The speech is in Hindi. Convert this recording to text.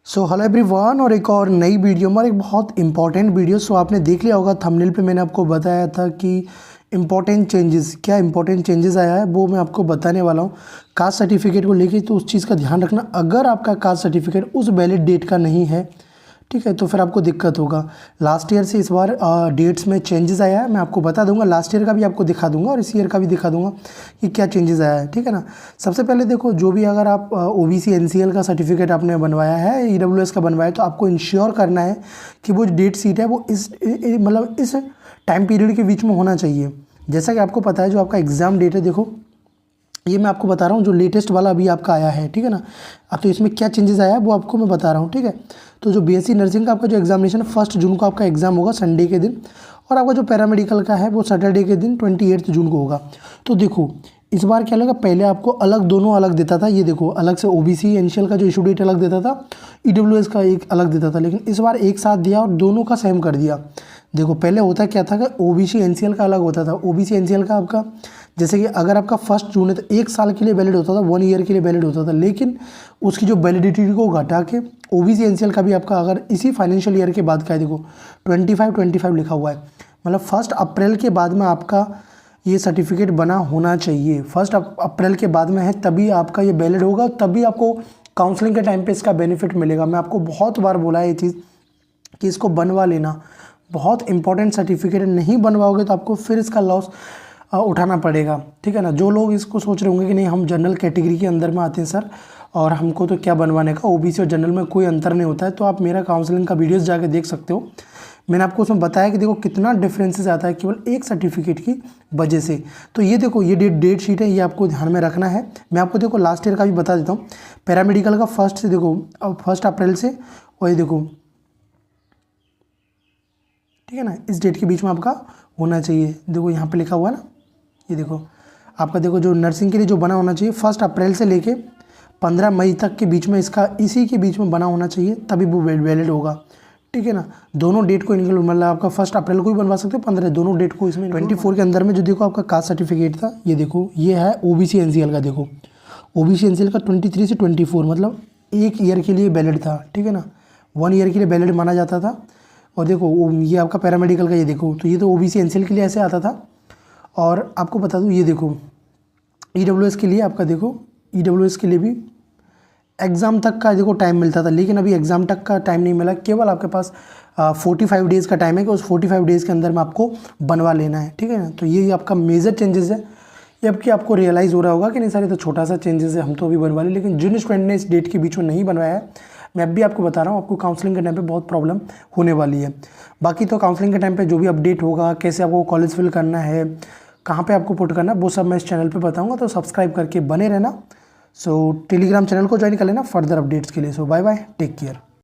सो हेलो एवरीवन, और एक और नई वीडियो में एक बहुत इंपॉर्टेंट वीडियो। सो आपने देख लिया होगा थंबनेल पे मैंने आपको बताया था कि इंपॉर्टेंट चेंजेस, क्या इंपॉर्टेंट चेंजेस आया है वो मैं आपको बताने वाला हूँ कास्ट सर्टिफिकेट को लेके। तो उस चीज़ का ध्यान रखना, अगर आपका कास्ट सर्टिफिकेट उस वैलिड डेट का नहीं है, ठीक है, तो फिर आपको दिक्कत होगा। लास्ट ईयर से इस बार डेट्स में चेंजेस आया है, मैं आपको बता दूंगा। लास्ट ईयर का भी आपको दिखा दूंगा और इस ईयर का भी दिखा दूंगा कि क्या चेंजेस आया है, ठीक है ना। सबसे पहले देखो, जो भी अगर आप ओबीसी एनसीएल का सर्टिफिकेट आपने बनवाया है, ईडब्ल्यूएस का बनवाया है, तो आपको इंश्योर करना है कि वो डेट शीट है वो मतलब इस टाइम पीरियड के बीच में होना चाहिए। जैसा कि आपको पता है, जो आपका एग्ज़ाम डेट है, देखो ये मैं आपको बता रहा हूँ, जो लेटेस्ट वाला अभी आपका आया है, ठीक है ना। अब तो इसमें क्या चेंजेस आया है वो आपको मैं बता रहा हूँ, ठीक है। तो जो बीएससी नर्सिंग का आपका जो एग्जामिनेशन है, 1 जून को आपका एग्ज़ाम होगा, संडे के दिन। और आपका जो पैरामेडिकल का है वो सैटरडे के दिन 28 जून को होगा। तो देखो इस बार क्या लगा, पहले आपको अलग, दोनों अलग देता था। ये देखो अलग से ओबीसी एनसीएल का जो इशू डेट अलग देता था, ईडब्ल्यूएस का एक अलग देता था, लेकिन इस बार एक साथ दिया और दोनों का सेम कर दिया। देखो पहले होता क्या था कि ओबीसी एनसीएल का अलग होता था। ओबीसी एनसीएल का आपका, जैसे कि अगर आपका 1 जून है तो 1 साल के लिए वैलिड होता था, 1 ईयर के लिए वैलिड होता था, लेकिन उसकी जो वैलिडिटी को घटा के ओबीसी एनसीएल का भी आपका अगर इसी फाइनेंशियल ईयर के बाद का है, देखो 25 लिखा हुआ है, मतलब 1 अप्रैल के बाद में आपका ये सर्टिफिकेट बना होना चाहिए। 1 अप्रैल के बाद में है तभी आपका ये वैलिड होगा, तभी आपको काउंसलिंग के टाइम पे इसका बेनिफिट मिलेगा। मैं आपको बहुत बार बोला है ये चीज़ कि इसको बनवा लेना, बहुत इंपॉर्टेंट सर्टिफिकेट है। नहीं बनवाओगे तो आपको फिर इसका लॉस उठाना पड़ेगा, ठीक है ना। जो लोग इसको सोच रहे होंगे कि नहीं हम जनरल कैटेगरी के अंदर में आते हैं सर, और हमको तो क्या बनवाने का, ओबीसी और जनरल में कोई अंतर नहीं होता है, तो आप मेरा काउंसलिंग का वीडियोस जाके देख सकते हो। मैंने आपको उसमें बताया कि देखो कितना डिफरेंसेस आता है केवल एक सर्टिफिकेट की वजह से। तो ये देखो ये डेट शीट है, ये आपको ध्यान में रखना है। मैं आपको देखो लास्ट ईयर का भी बता देता हूँ। पैरामेडिकल का 1 से देखो 1 अप्रैल से, और ये देखो, ठीक है ना, इस डेट के बीच में आपका होना चाहिए। देखो यहाँ पे लिखा हुआ है ना, ये देखो आपका, देखो जो नर्सिंग के लिए जो बना होना चाहिए 1 अप्रैल से लेके 15 मई तक के बीच में, इसका इसी के बीच में बना होना चाहिए, तभी वो वैलिड होगा, ठीक है ना। दोनों डेट को इंक्लूड, मतलब आपका 1 अप्रैल को भी बनवा सकते हो, 15, दोनों डेट को इसमें 24 के अंदर में। जो देखो आपका कास्ट सर्टिफिकेट था, ये देखो ये है ओबीसी एनसीएल का। देखो ओबीसी एनसीएल का 23 से 24 मतलब 1 ईयर के लिए वैलिड था, ठीक है ना, 1 ईयर के लिए वैलिड माना जाता था। और देखो ये आपका पैरामेडिकल का, ये देखो, तो ये तो ओबीसी एनसीएल के लिए ऐसे आता था। और आपको बता दूँ, ये देखो ईडब्ल्यूएस के लिए आपका, देखो ईडब्ल्यूएस के लिए भी एग्ज़ाम तक का देखो टाइम मिलता था, लेकिन अभी एग्ज़ाम तक का टाइम नहीं मिला। केवल आपके पास 45 डेज़ का टाइम है कि उस 45 डेज़ के अंदर में आपको बनवा लेना है, ठीक है ना। तो ये आपका मेजर चेंजेस है। ये अब कि आपको रियलाइज़ हो रहा होगा कि नहीं सर ये तो छोटा सा चेंजेस है, हम तो अभी बनवा लें, लेकिन जिन स्टूडेंट ने इस डेट के बीच में नहीं बनवाया है, मैं अब भी आपको बता रहा हूँ, आपको काउंसलिंग के टाइम पे बहुत प्रॉब्लम होने वाली है। बाकी तो काउंसलिंग के टाइम पे जो भी अपडेट होगा, कैसे आपको कॉलेज फिल करना है, कहाँ पे आपको पुट करना है, वो सब मैं इस चैनल पे बताऊँगा, तो सब्सक्राइब करके बने रहना। सो टेलीग्राम चैनल को ज्वाइन कर लेना फर्दर अपडेट्स के लिए। सो बाय बाय, टेक केयर।